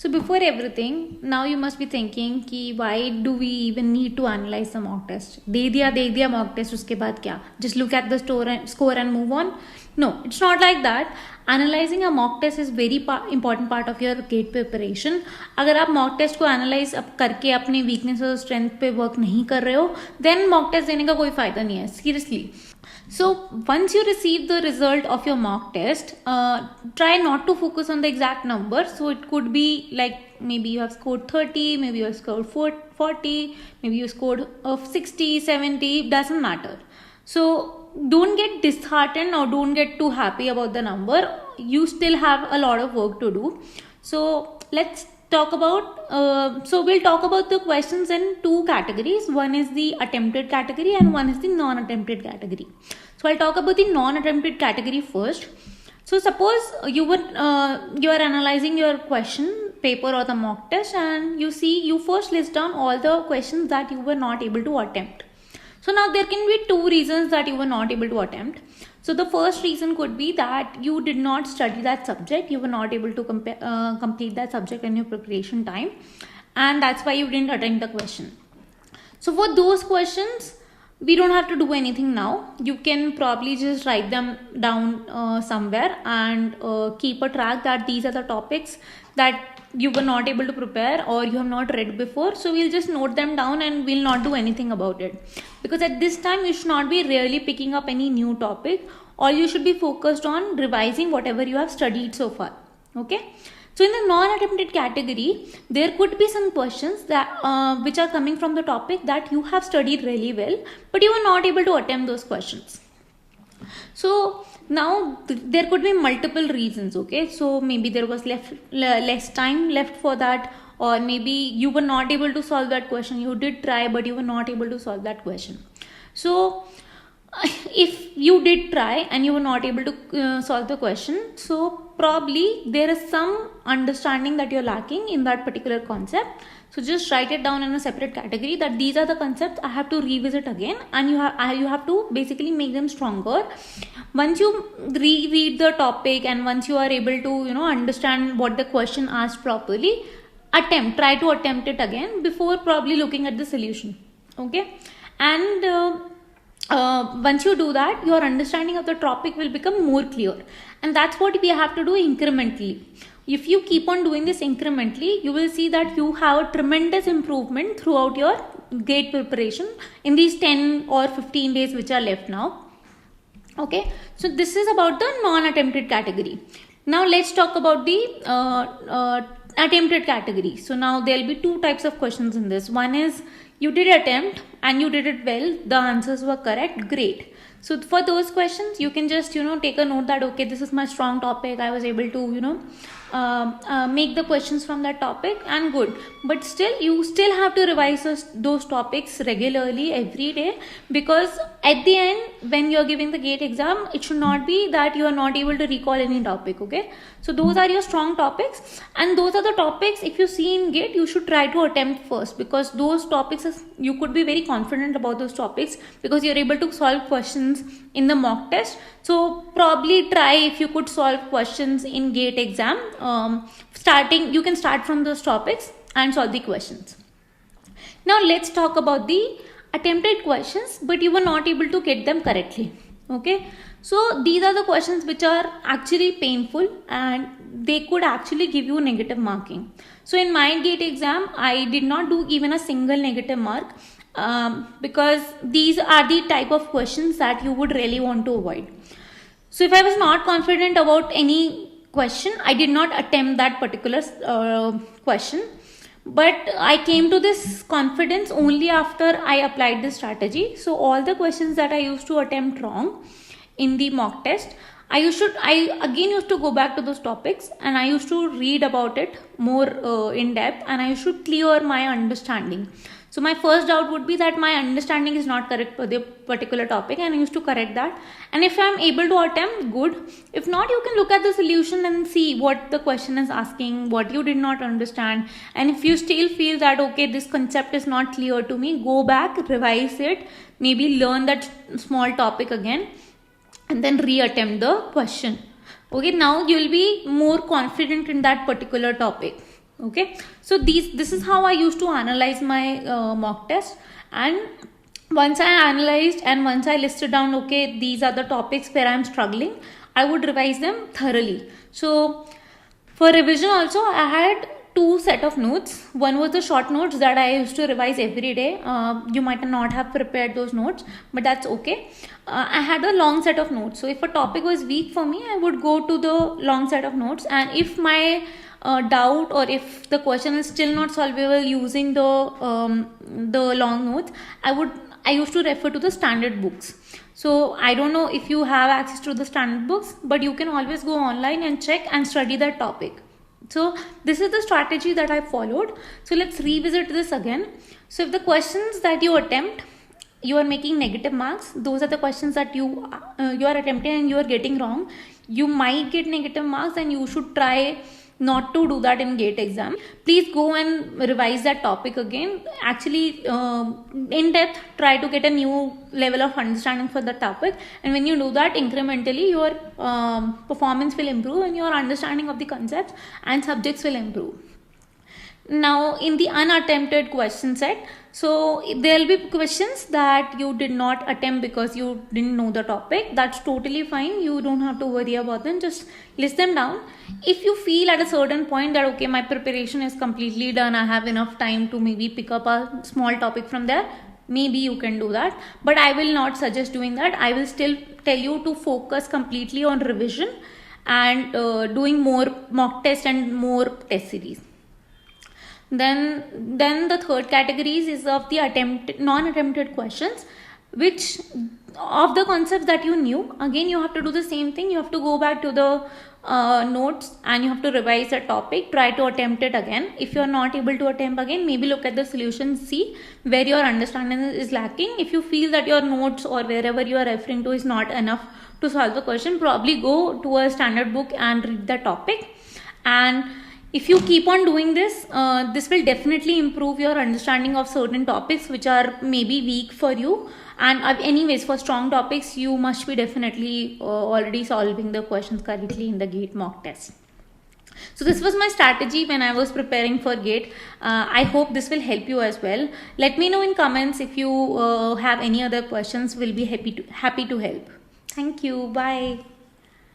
So before everything, now you must be thinking कि why do we even need to analyze the mock test? दे दिया mock test, उसके बाद क्या? Just look at the score and move on? No, it's not like that. Analyzing a mock test is very important part of your GATE preparation. अगर आप mock test को analyze करके अपने weakness और strength पे work नहीं कर रहे हो, then mock test देने का कोई फायदा नहीं है. Seriously. So once you receive the result of your mock test, try not to focus on the exact number. So it could be like maybe you have scored 30, maybe you have scored 40, maybe you scored 60, 70, doesn't matter. So don't get disheartened or don't get too happy about the number. You still have a lot of work to do. So let's talk about we'll talk about the questions in two categories. One is the attempted category and one is the non-attempted category. So I'll talk about the non-attempted category first. So suppose you are analyzing your question paper or the mock test, and you first list down all the questions that you were not able to attempt. So now there can be two reasons that you were not able to attempt. So the first reason could be that you did not study that subject. You were not able to complete that subject in your preparation time, and that's why you didn't attempt the question. So for those questions, we don't have to do anything now. You can probably just write them down somewhere and keep a track that these are the topics that you were not able to prepare or you have not read before. So we'll just note them down and we'll not do anything about it, because at this time you should not be really picking up any new topic. All you should be focused on revising whatever you have studied so far. Okay. So in the non-attempted category, there could be some questions that which are coming from the topic that you have studied really well, but you were not able to attempt those questions. So now there could be multiple reasons. Okay, so maybe there was less time left for that, or maybe you were not able to solve that question. You did try, but you were not able to solve that question. So if you did try and you were not able to solve the question, so probably there is some understanding that you're lacking in that particular concept. So just write it down in a separate category that these are the concepts I have to revisit again, and you have to basically make them stronger. Once you reread the topic and once you are able to understand what the question asked properly, try to attempt it again before probably looking at the solution. Okay, and once you do that, your understanding of the topic will become more clear, and that's what we have to do incrementally. If you keep on doing this incrementally, you will see that you have a tremendous improvement throughout your GATE preparation in these 10 or 15 days which are left now. Okay, so this is about the non-attempted category. Now let's talk about the attempted category. So now there will be two types of questions in this. One is you did attempt and you did it well, the answers were correct, great. So for those questions, you can just take a note that okay, this is my strong topic, I was able to make the questions from that topic, and good. But still, you still have to revise those topics regularly every day, because at the end, when you are giving the GATE exam, it should not be that you are not able to recall any topic. Okay, so those are your strong topics, and those are the topics if you see in GATE, you should try to attempt first, because those topics you could be very confident about those topics because you're able to solve questions in the mock test. So probably try if you could solve questions in GATE exam. You can start from those topics and solve the questions. Now let's talk about the attempted questions, but you were not able to get them correctly. Okay, so these are the questions which are actually painful and they could actually give you negative marking. So in my GATE exam, I did not do even a single negative mark, because these are the type of questions that you would really want to avoid. So if I was not confident about any question, I did not attempt that particular question. But I came to this confidence only after I applied this strategy. So all the questions that I used to attempt wrong in the mock test, I again used to go back to those topics and I used to read about it more in depth, and I used to clear my understanding. So my first doubt would be that my understanding is not correct for the particular topic, and I used to correct that. And if I'm able to attempt, good. If not, you can look at the solution and see what the question is asking, what you did not understand. And if you still feel that, okay, this concept is not clear to me, go back, revise it, maybe learn that small topic again, and then reattempt the question. Okay, now you'll be more confident in that particular topic. Okay, so this is how I used to analyze my mock test. And once I analyzed and once I listed down, okay, these are the topics where I'm struggling, I would revise them thoroughly. So for revision also, I had two set of notes. One was the short notes that I used to revise every day. You might not have prepared those notes, but that's okay. I had a long set of notes. So if a topic was weak for me, I would go to the long set of notes. And if my doubt, or if the question is still not solvable using the long notes, I used to refer to the standard books. So I don't know if you have access to the standard books, but you can always go online and check and study that topic. So this is the strategy that I followed. So let's revisit this again. So if the questions that you attempt, you are making negative marks, those are the questions that you are attempting and you are getting wrong, you might get negative marks, and you should try not to do that in GATE exam. Please go and revise that topic again. Actually, in depth, try to get a new level of understanding for the topic. And when you do that, incrementally, your performance will improve and your understanding of the concepts and subjects will improve. Now, in the unattempted question set, so there will be questions that you did not attempt because you didn't know the topic. That's totally fine. You don't have to worry about them. Just list them down. If you feel at a certain point that, okay, my preparation is completely done, I have enough time to maybe pick up a small topic from there, maybe you can do that. But I will not suggest doing that. I will still tell you to focus completely on revision and doing more mock test and more test series. Then the third categories is of the non-attempted questions, which of the concepts that you knew. Again, you have to do the same thing. You have to go back to the notes and you have to revise a topic, try to attempt it again. If you're not able to attempt again, maybe look at the solution, see where your understanding is lacking. If you feel that your notes or wherever you are referring to is not enough to solve the question, probably go to a standard book and read the topic. And if you keep on doing this, this will definitely improve your understanding of certain topics which are maybe weak for you. And anyways, for strong topics, you must be definitely already solving the questions correctly in the GATE mock test. So this was my strategy when I was preparing for GATE. I hope this will help you as well. Let me know in comments if you have any other questions. We'll be happy to help. Thank you. Bye.